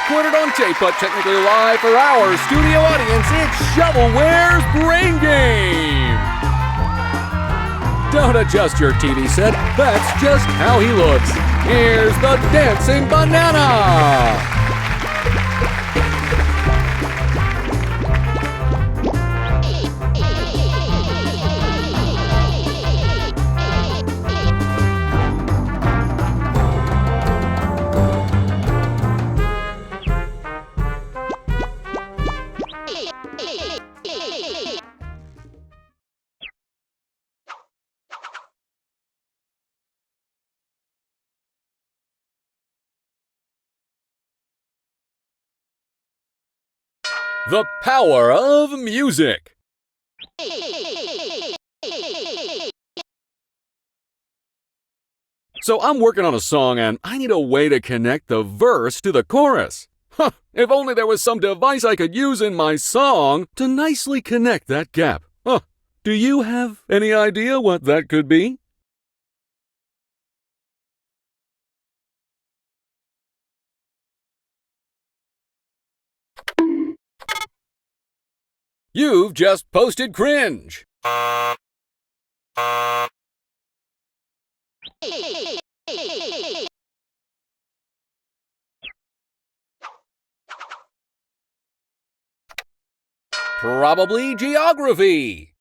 recorded on tape, but technically live for our studio audience, it's Shovelware's Brain Game! Don't adjust your TV set, that's just how he looks. Here's the Dancing Banana! The power of music. So I'm working on a song and I need a way to connect the verse to the chorus. Huh, if only there was some device I could use in my song to nicely connect that gap. Huh, do you have any idea what that could be? You've just posted cringe. Probably geography.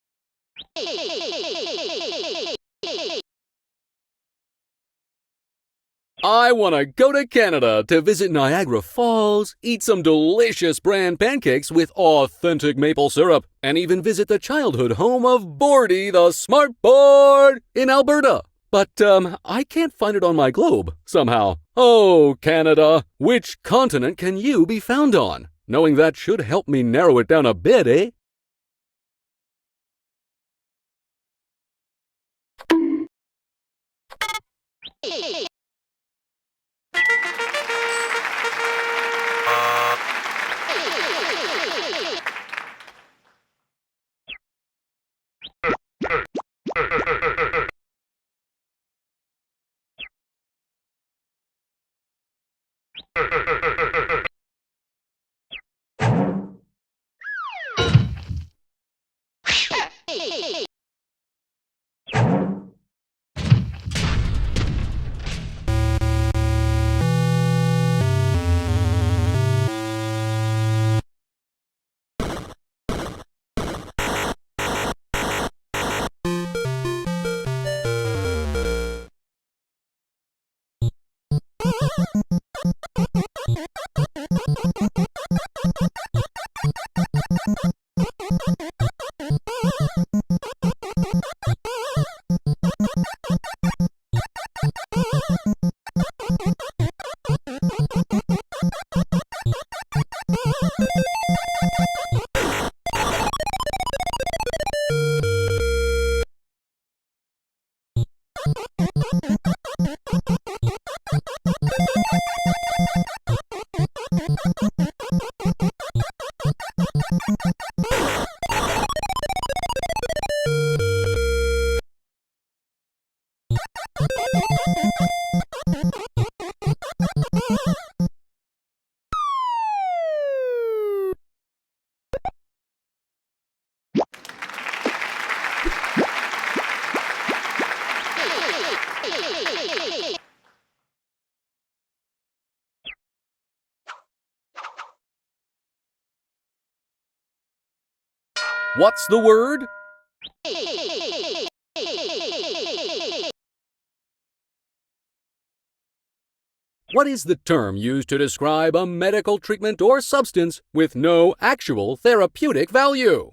I want to go to Canada to visit Niagara Falls, eat some delicious bran pancakes with authentic maple syrup, and even visit the childhood home of Bordy the Smartboard in Alberta. But, I can't find it on my globe, somehow. Oh, Canada, which continent can you be found on? Knowing that should help me narrow it down a bit, eh? What's the word? What is the term used to describe a medical treatment or substance with no actual therapeutic value?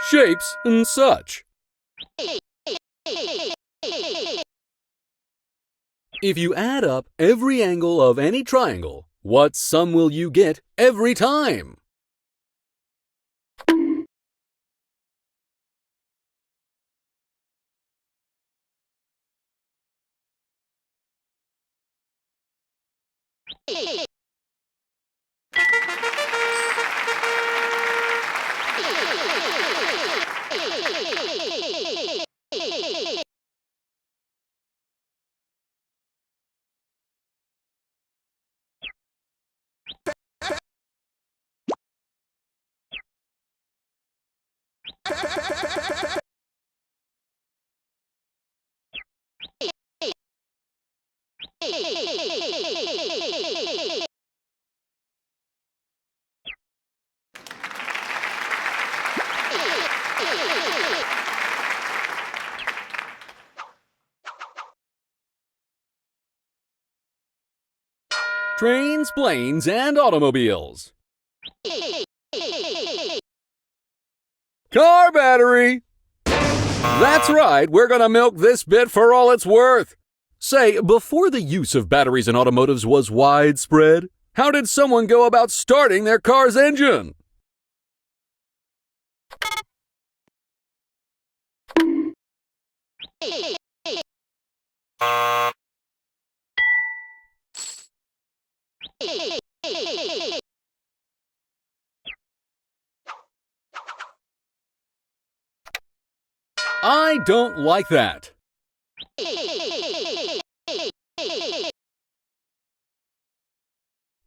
Shapes and such. If you add up every angle of any triangle, what sum will you get every time? Trains, planes, and automobiles. Car battery! That's right, we're gonna milk this bit for all it's worth. Say, before the use of batteries in automotives was widespread, how did someone go about starting their car's engine? I don't like that.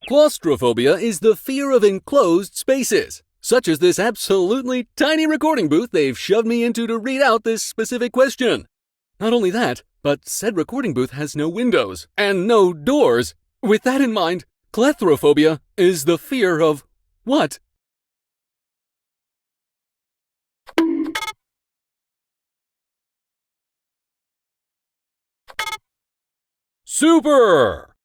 Claustrophobia is the fear of enclosed spaces, such as this absolutely tiny recording booth they've shoved me into to read out this specific question. Not only that, but said recording booth has no windows and no doors. With that in mind, claustrophobia is the fear of what? Super!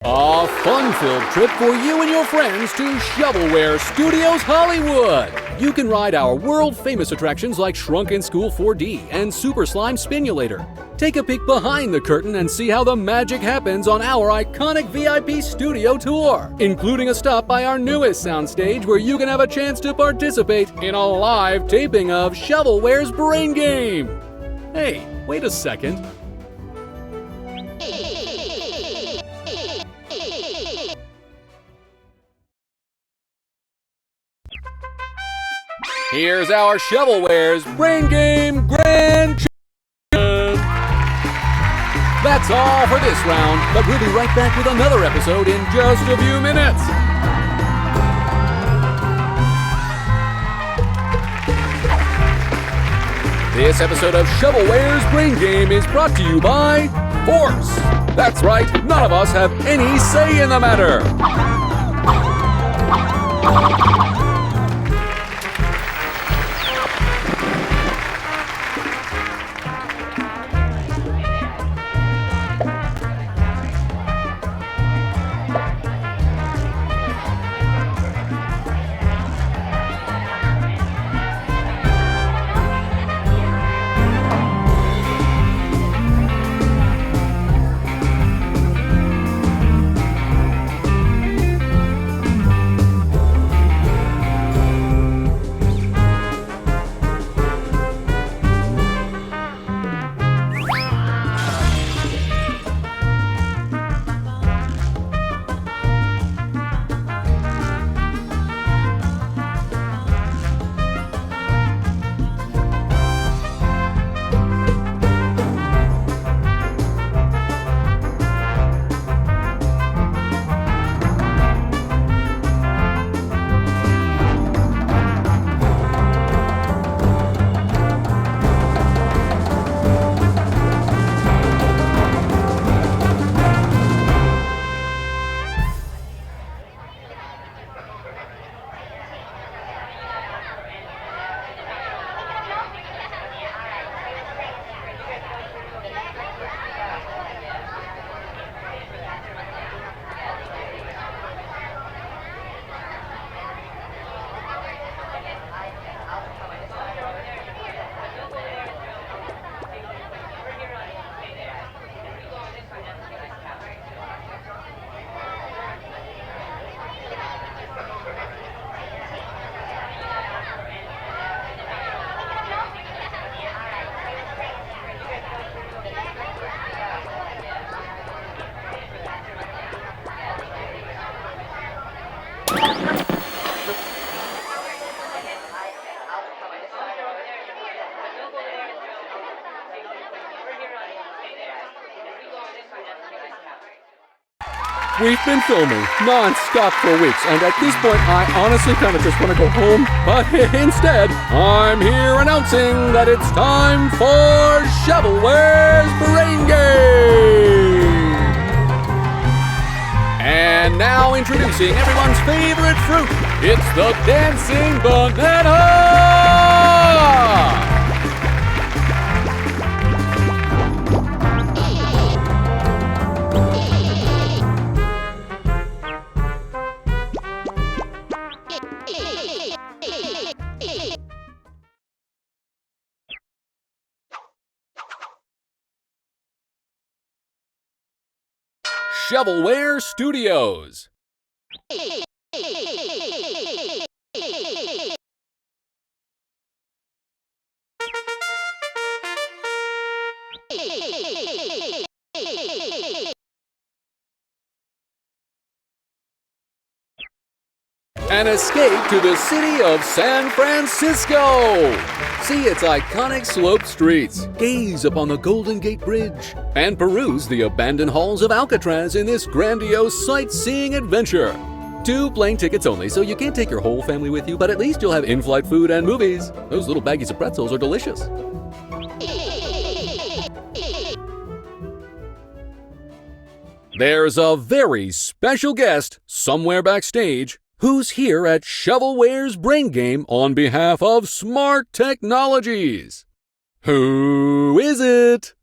A fun-filled trip for you and your friends to Shovelware Studios Hollywood. You can ride our world-famous attractions like Shrunken School 4D and Super Slime Spinulator. Take a peek behind the curtain and see how the magic happens on our iconic VIP studio tour, including a stop by our newest soundstage where you can have a chance to participate in a live taping of Shovelware's Brain Game. Hey, wait a second. Here's our Shovelware's Brain Game Grand Champion! That's all for this round, but we'll be right back with another episode in just a few minutes. This episode of Shovelware's Brain Game is brought to you by Force. That's right, none of us have any say in the matter. We've been filming non-stop for weeks, and at this point, I honestly kind of just want to go home. But instead, I'm here announcing that it's time for Shovelware's Brain Game! And now introducing everyone's favorite fruit, it's the Dancing Banana! Shovelware Studios. An escape to the city of San Francisco! See its iconic sloped streets, gaze upon the Golden Gate Bridge, and peruse the abandoned halls of Alcatraz in this grandiose sightseeing adventure. 2 plane tickets only, so you can't take your whole family with you, but at least you'll have in-flight food and movies. Those little baggies of pretzels are delicious. There's a very special guest somewhere backstage who's here at Shovelware's Brain Game on behalf of Smart Technologies. Who is it?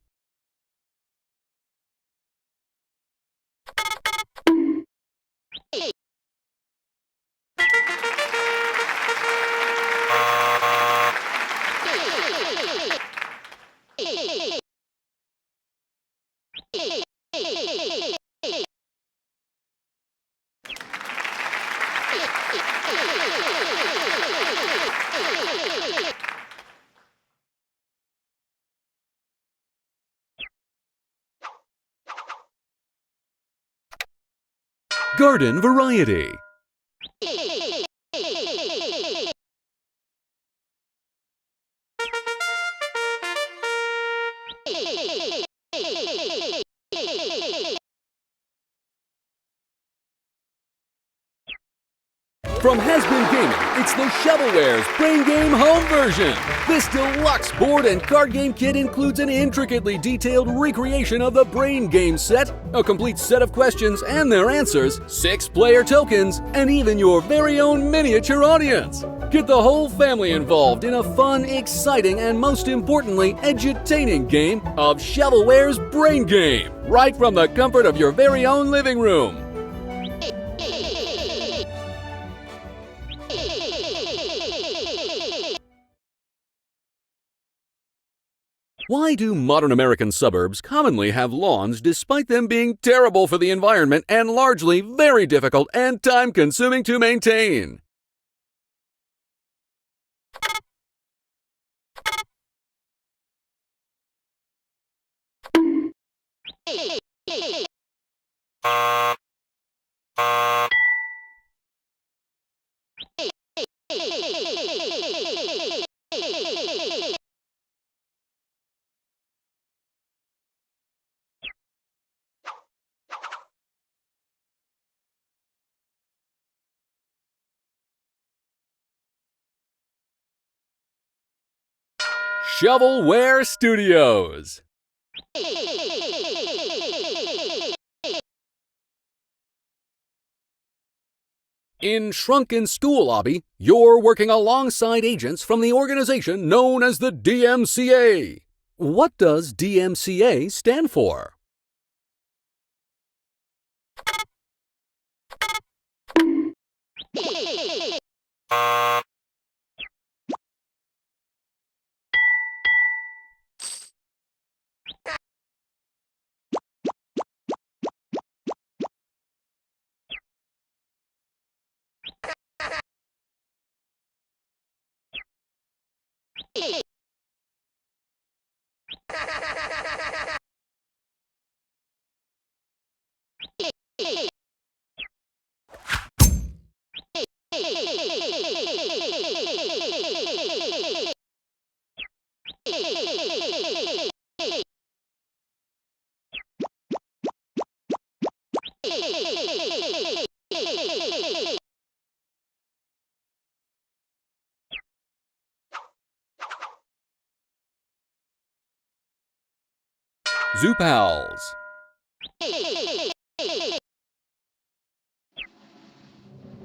Garden Variety. From Has-Been Gaming, it's the Shovelware's Brain Game Home version. This deluxe board and card game kit includes an intricately detailed recreation of the Brain Game set, a complete set of questions and their answers, 6 player tokens, and even your very own miniature audience. Get the whole family involved in a fun, exciting, and most importantly, edutaining game of Shovelware's Brain Game, right from the comfort of your very own living room. Why do modern American suburbs commonly have lawns despite them being terrible for the environment and largely very difficult and time-consuming to maintain? Shovelware Studios. In Shrunken School Lobby, you're working alongside agents from the organization known as the DMCA. What does DMCA stand for? Zoo Pals.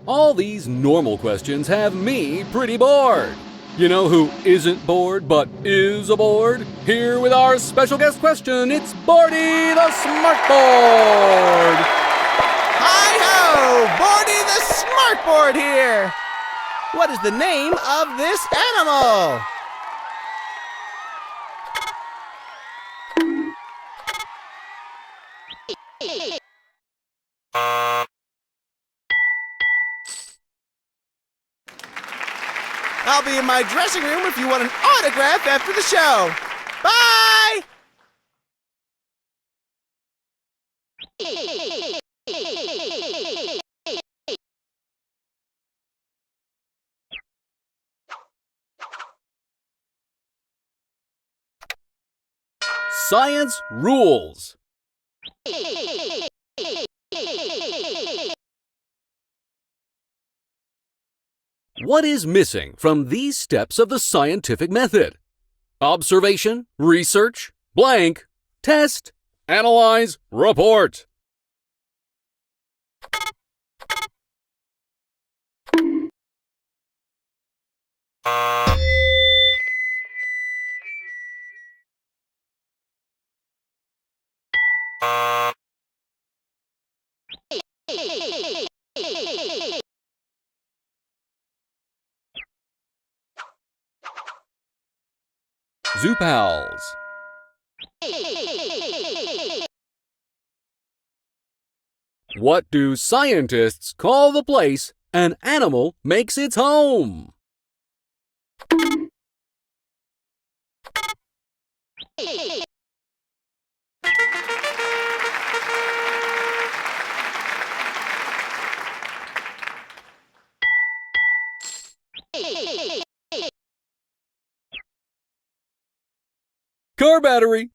All these normal questions have me pretty bored. You know who isn't bored but is aboard? Here with our special guest question, it's Bordy the Smartboard! Hi-ho! Bordy the Smartboard here! What is the name of this animal? I'll be in my dressing room if you want an autograph after the show. Bye! Science rules. What is missing from these steps of the scientific method? Observation, research, blank, test, analyze, report. Zoo Pals. What do scientists call the place an animal makes its home? Car battery.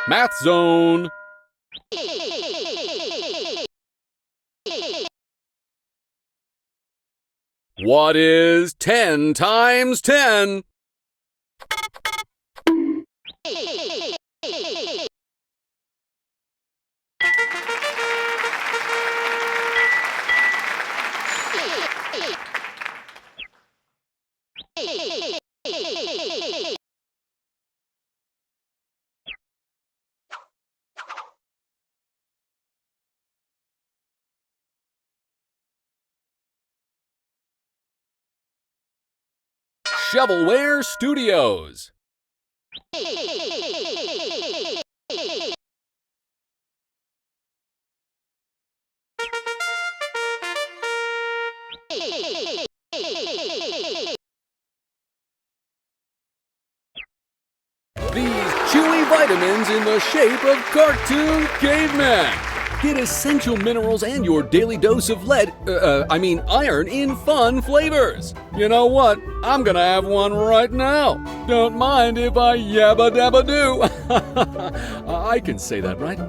Math zone. What is 10 times 10? Shovelware Studios. These chewy vitamins in the shape of cartoon cavemen. Get essential minerals and your daily dose of iron in fun flavors. You know what? I'm gonna have one right now. Don't mind if I yabba dabba do. I can say that, right?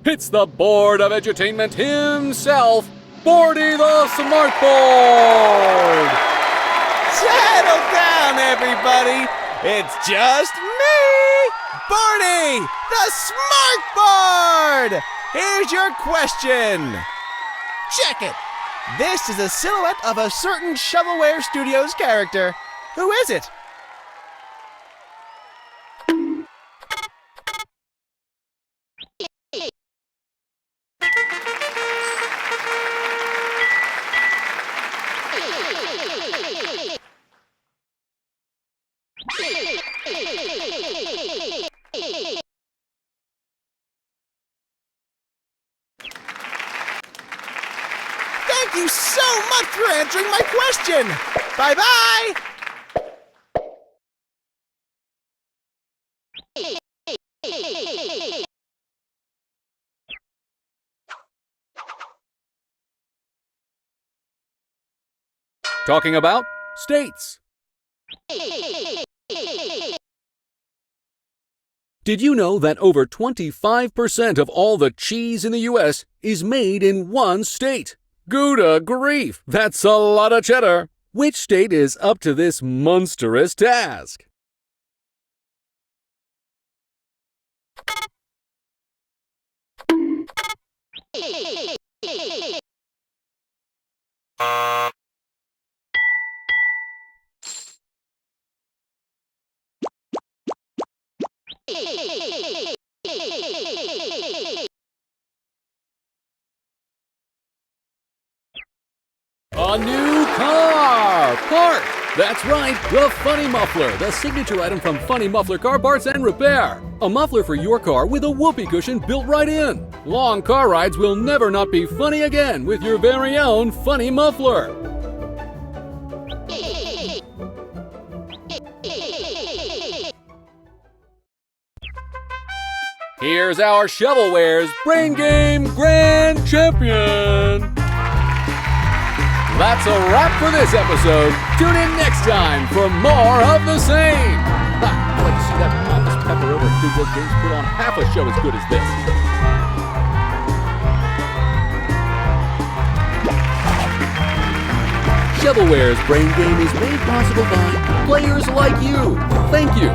It's the Board of Edutainment himself, Bordy the Smartboard! Settle down, everybody! It's just me, Bordy, the Smartboard! Here's your question. Check it. This is a silhouette of a certain Shovelware Studios character. Who is it? Thank you so much for answering my question. Bye-bye. Talking about states. Did you know that over 25% of all the cheese in the U.S. is made in one state? Gouda grief, that's a lot of cheddar. Which state is up to this monstrous task? A new car! Parts! That's right, the Funny Muffler, the signature item from Funny Muffler Car Parts and Repair. A muffler for your car with a whoopee cushion built right in. Long car rides will never not be funny again with your very own Funny Muffler. Here's our Shovelware's Brain Game Grand Champion! That's a wrap for this episode. Tune in next time for more of the same. I'd like to see that Office Pepper over at Big World Games put on half a show as good as this. Shovelware's Brain Game is made possible by players like you. Thank you.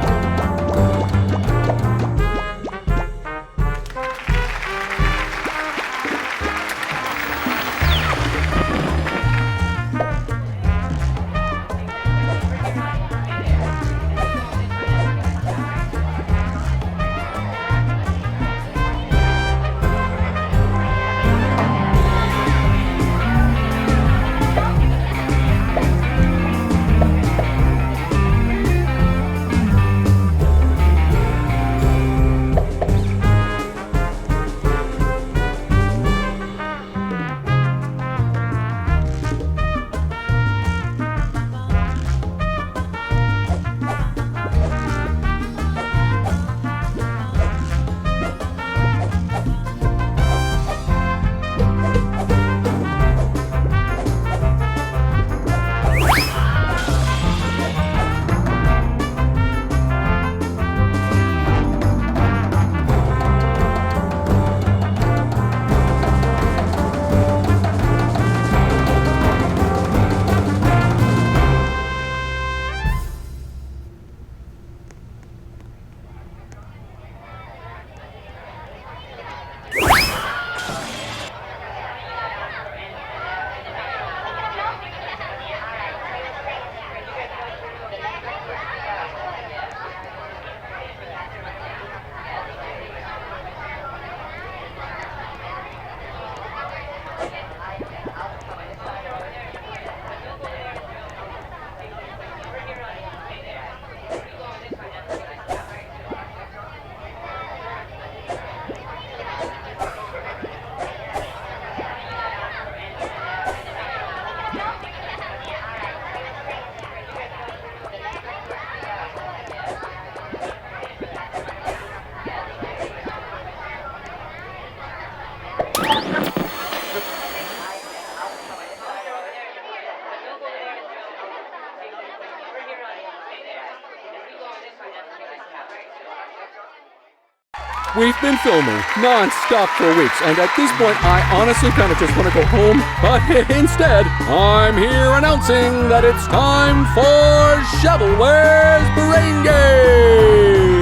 We've been filming non-stop for weeks, and at this point, I honestly kind of just want to go home. But instead, I'm here announcing that it's time for Shovelware's Brain Game!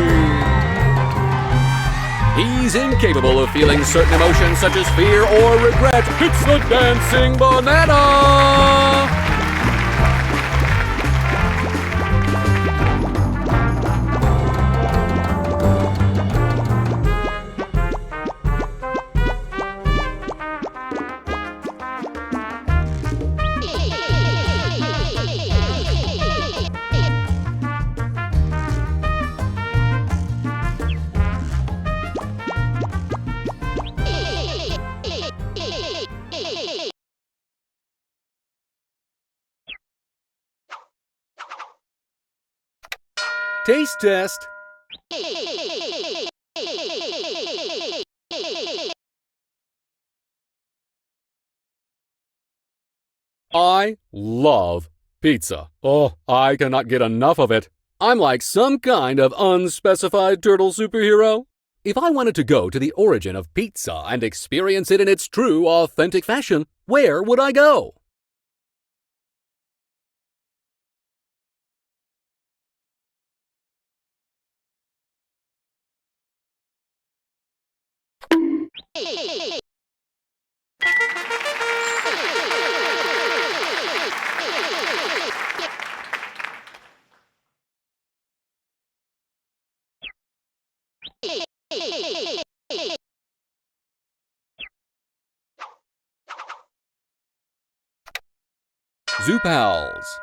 He's incapable of feeling certain emotions such as fear or regret. It's the Dancing Banana! Taste test. I love Pizza. Oh, I cannot get enough of it. I'm like some kind of unspecified turtle superhero. If I wanted to go to the origin of pizza and experience it in its true, authentic fashion, where would I go? Zoo Pals.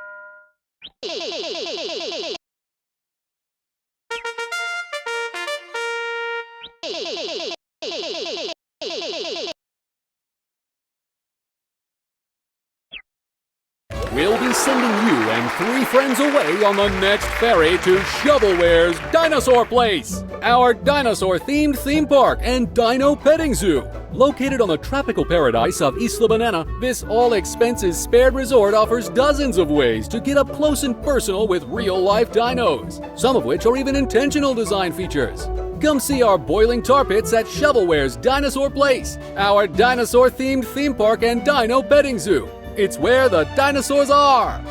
We'll be sending you and 3 friends away on the next ferry to Shovelware's Dinosaur Place, our dinosaur-themed theme park and dino petting zoo. Located on the tropical paradise of Isla Banana, this all-expenses-spared resort offers dozens of ways to get up close and personal with real-life dinos, some of which are even intentional design features. Come see our boiling tar pits at Shovelware's Dinosaur Place, our dinosaur-themed theme park and dino petting zoo. It's where the dinosaurs are!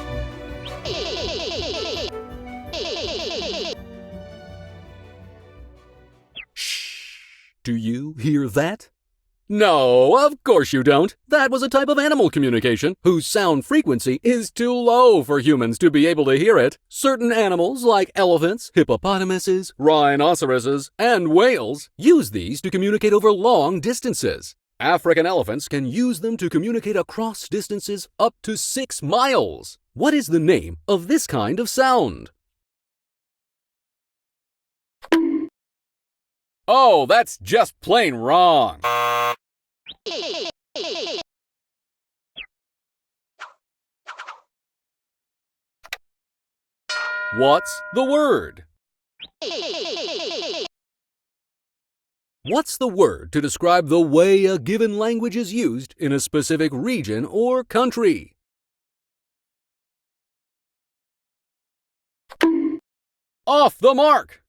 Shh! Do you hear that? No, of course you don't. That was a type of animal communication whose sound frequency is too low for humans to be able to hear it. Certain animals like elephants, hippopotamuses, rhinoceroses, and whales use these to communicate over long distances. African elephants can use them to communicate across distances up to 6 miles. What is the name of this kind of sound? Oh, that's just plain wrong. What's the word? What's the word to describe the way a given language is used in a specific region or country? Off the mark!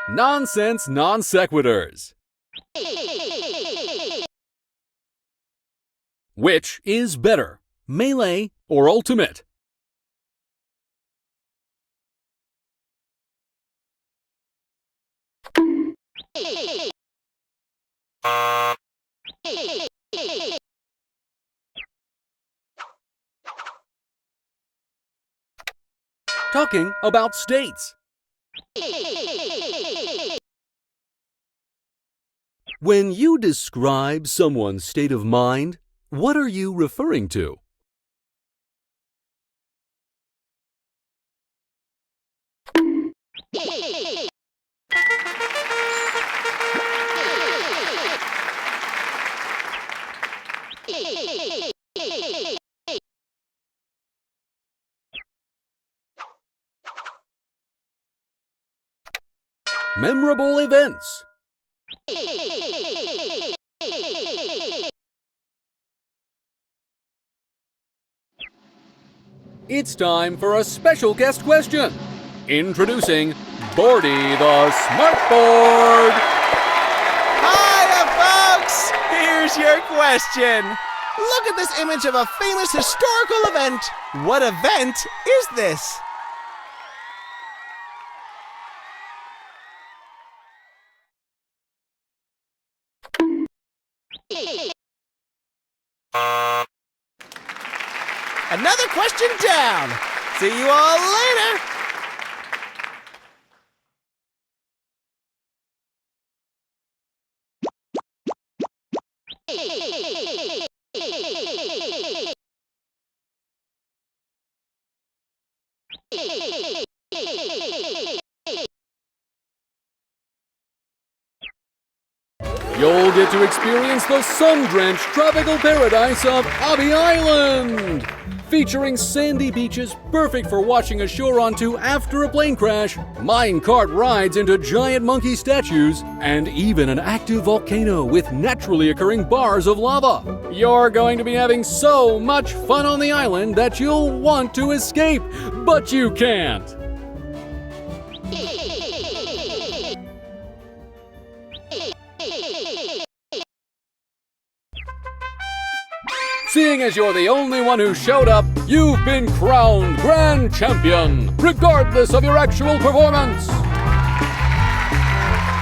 Nonsense non sequiturs. Which is better, melee or ultimate? Talking about states. When you describe someone's state of mind, what are you referring to? Memorable events. It's time for a special guest question. Introducing Bordy the Smartboard. Hiya, folks! Here's your question. Look at this image of a famous historical event. What event is this? Another question down. See you all later. You'll get to experience the sun-drenched tropical paradise of Avi Island, featuring sandy beaches perfect for washing ashore onto after a plane crash, minecart rides into giant monkey statues, and even an active volcano with naturally occurring bars of lava. You're going to be having so much fun on the island that you'll want to escape, but you can't. Seeing as you're the only one who showed up, you've been crowned Grand Champion, regardless of your actual performance.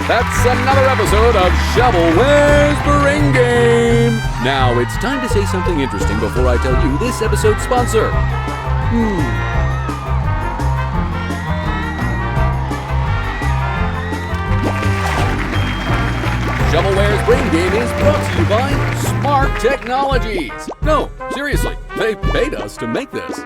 That's another episode of Shovelware's Brain Game. Now it's time to say something interesting before I tell you this episode's sponsor. Shovelware's Brain Game is brought to you by Smart Technologies. No, seriously, they paid us to make this.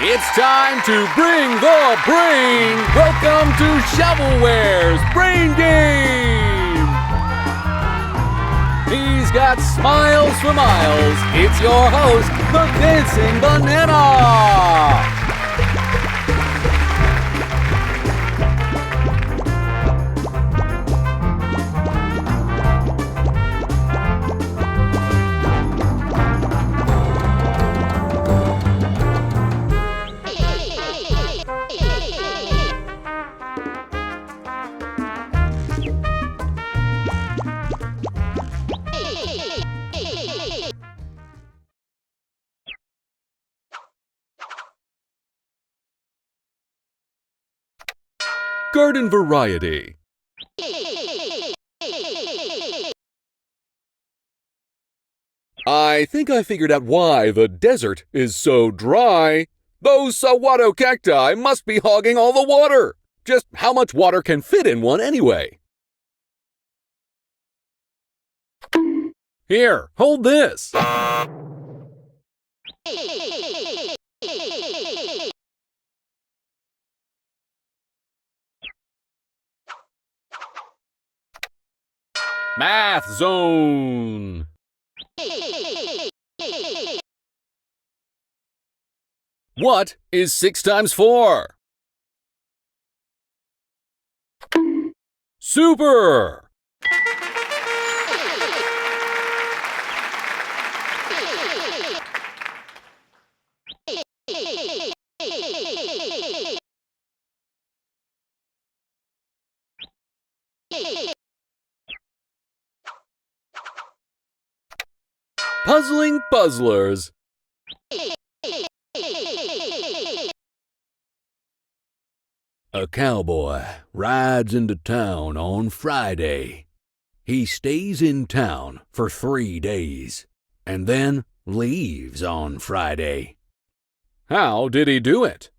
It's time to bring the brain! Welcome to Shovelware's Brain Game! He's got smiles for miles. It's your host, the Dancing Banana! Garden variety. I think I figured out why the desert is so dry. Those saguaro cacti must be hogging all the water. Just how much water can fit in one anyway? Here, hold this. Math Zone. What is 6 times 4? Super! Puzzling Puzzlers. A cowboy rides into town on Friday. He stays in town for 3 days and then leaves on Friday. How did he do it?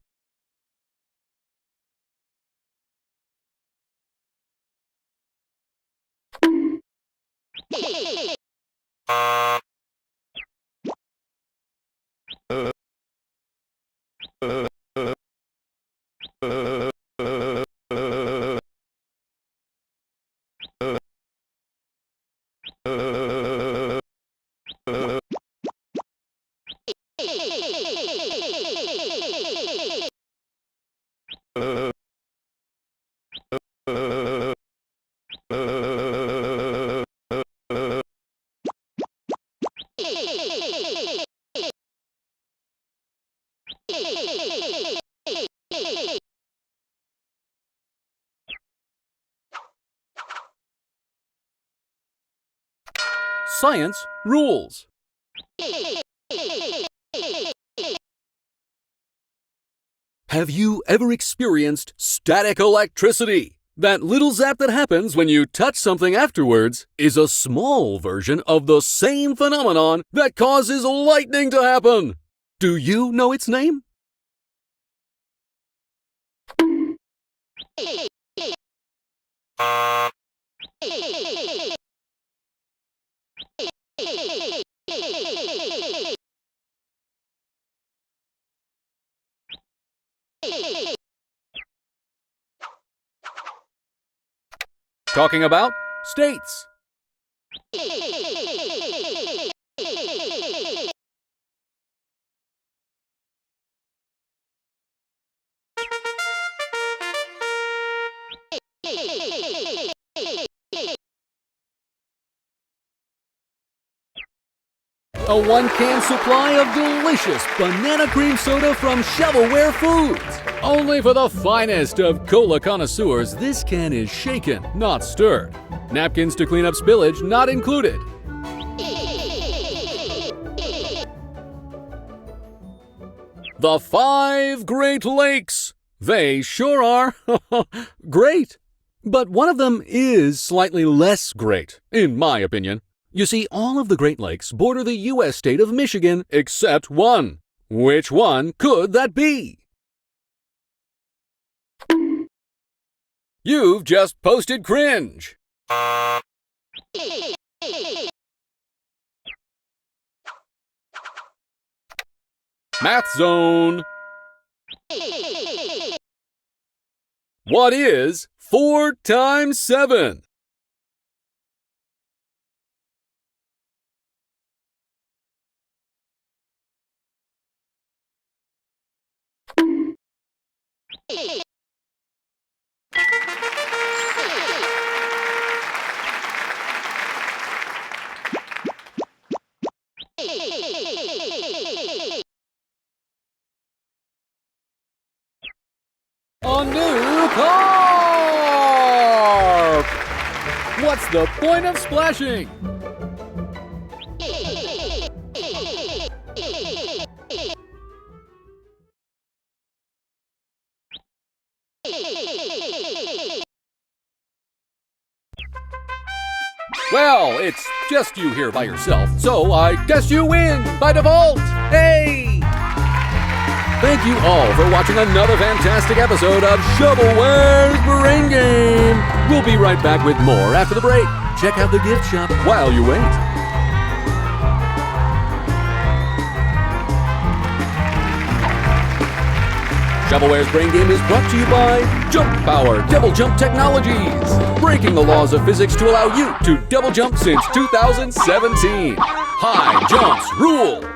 Science rules. Have you ever experienced static electricity? That little zap that happens when you touch something afterwards is a small version of the same phenomenon that causes lightning to happen. Do you know its name? Talking about states. A one-can supply of delicious banana cream soda from Shovelware Foods. Only for the finest of cola connoisseurs, this can is shaken, not stirred. Napkins to clean up spillage not included. The 5 Great Lakes. They sure are great. But one of them is slightly less great, in my opinion. You see, all of the Great Lakes border the U.S. state of Michigan except one. Which one could that be? You've just posted cringe. Math Zone. What is 4 times 7? A new carp! What's the point of splashing? Well, it's just you here by yourself, so I guess you win by default! Hey! Thank you all for watching another fantastic episode of Shovelware's Brain Game! We'll be right back with more after the break. Check out the gift shop while you wait. Shovelware's Brain Game is brought to you by Jump Power Double Jump Technologies, breaking the laws of physics to allow you to double jump since 2017. High jumps rule!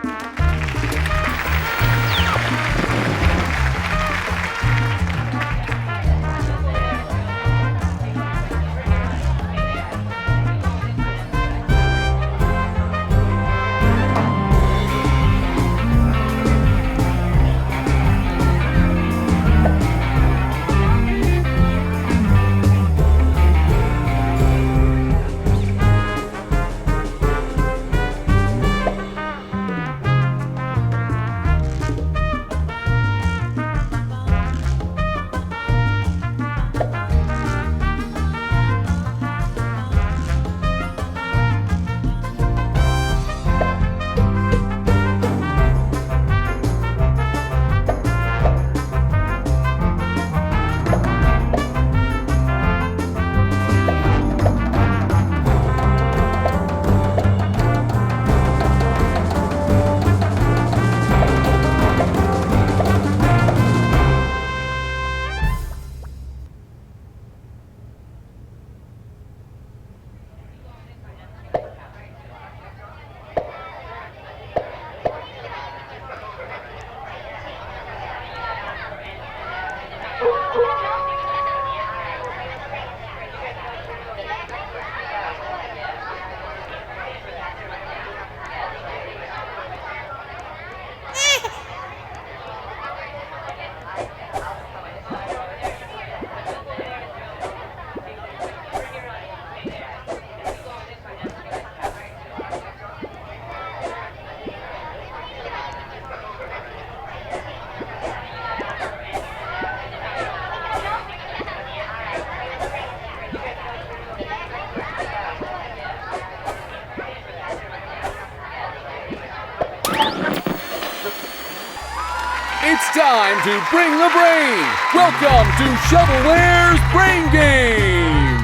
It's time to bring the brain! Welcome to Shovelware's Brain Game!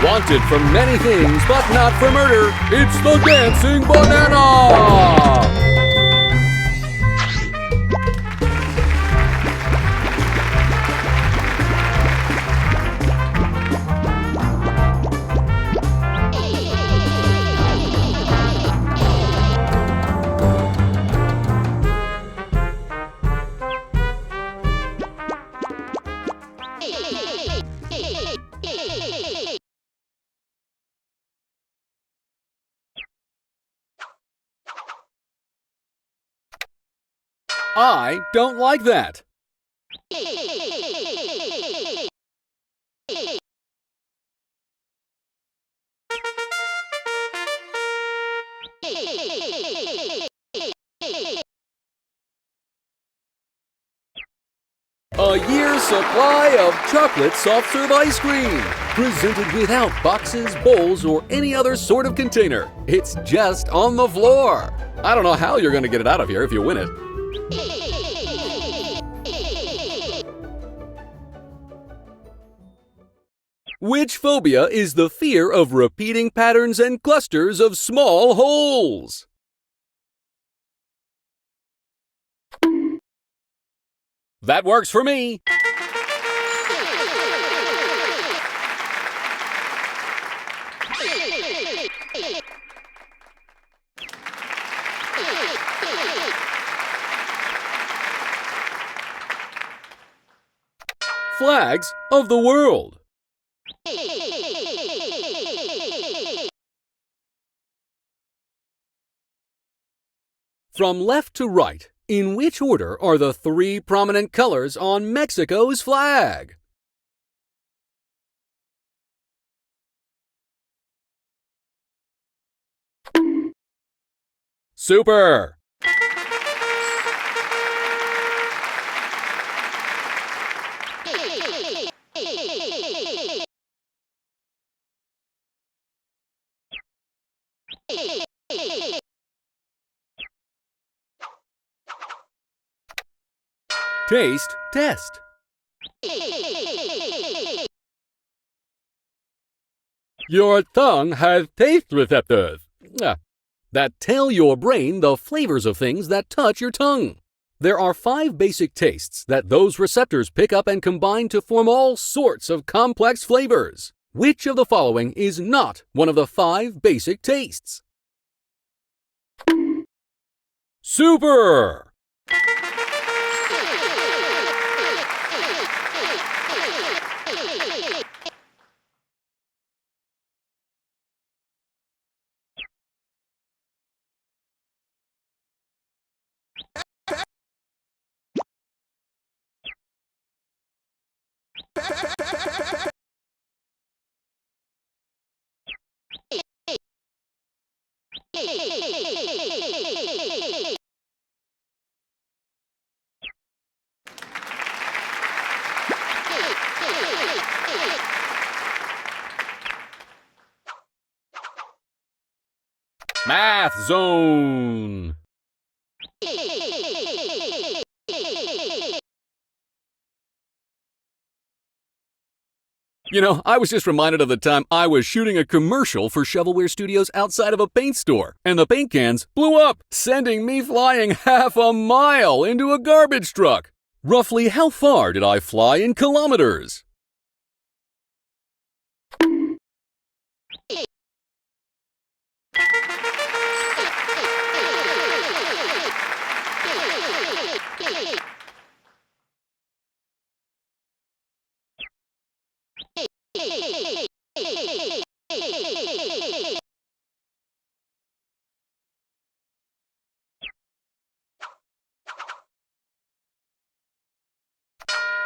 Wanted for many things, but not for murder, it's the Dancing Banana! I don't like that. A year's supply of chocolate soft serve ice cream, presented without boxes, bowls, or any other sort of container. It's just on the floor. I don't know how you're going to get it out of here if you win it. Which phobia is the fear of repeating patterns and clusters of small holes? That works for me. Flags of the world. From left to right, in which order are the three prominent colors on Mexico's flag? Super! Taste test. Your tongue has taste receptors that tell your brain the flavors of things that touch your tongue. There are 5 basic tastes that those receptors pick up and combine to form all sorts of complex flavors. Which of the following is not one of the 5 basic tastes? Super! Math Zone! You know, I was just reminded of the time I was shooting a commercial for Shovelware Studios outside of a paint store, and the paint cans blew up, sending me flying half a mile into a garbage truck. Roughly how far did I fly in kilometers?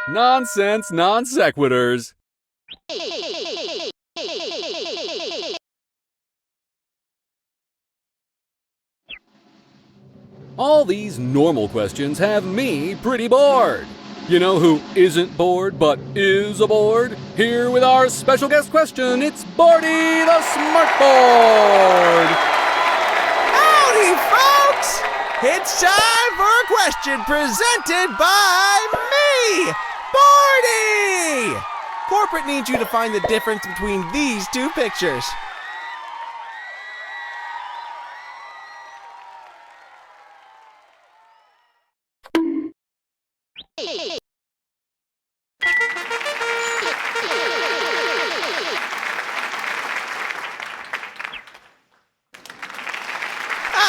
Nonsense, non sequiturs. All these normal questions have me pretty bored. You know who isn't bored but is aboard? Here with our special guest question, it's Barty the Smartboard! Howdy, folks! It's time for a question presented by me, Barty! Corporate needs you to find the difference between these 2 pictures.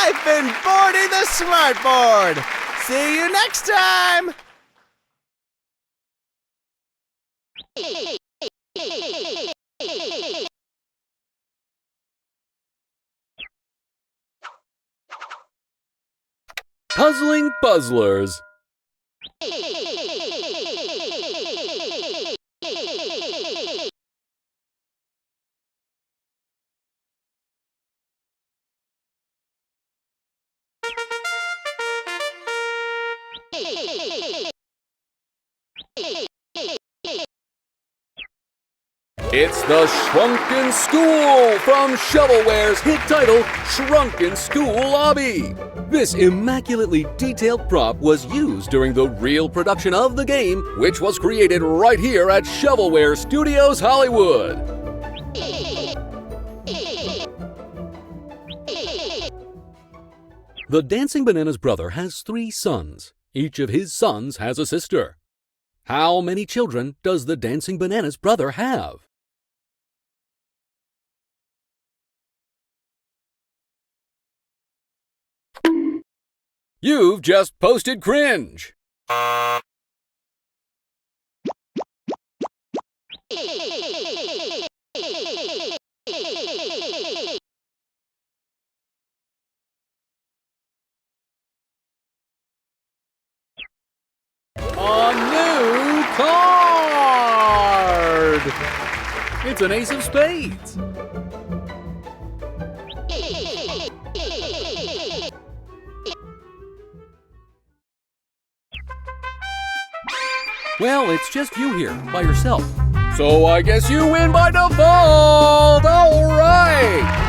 I've been Barty the Smartboard. See you next time. Puzzling Puzzlers. It's the Shrunken School from Shovelware's hit title, Shrunken School Lobby. This immaculately detailed prop was used during the real production of the game, which was created right here at Shovelware Studios Hollywood. The Dancing Bananas brother has 3 sons. Each of his sons has a sister. How many children does the Dancing Bananas brother have? You've just posted cringe. A new card! It's an ace of spades. Well, it's just you here, by yourself. So I guess you win by default! All right!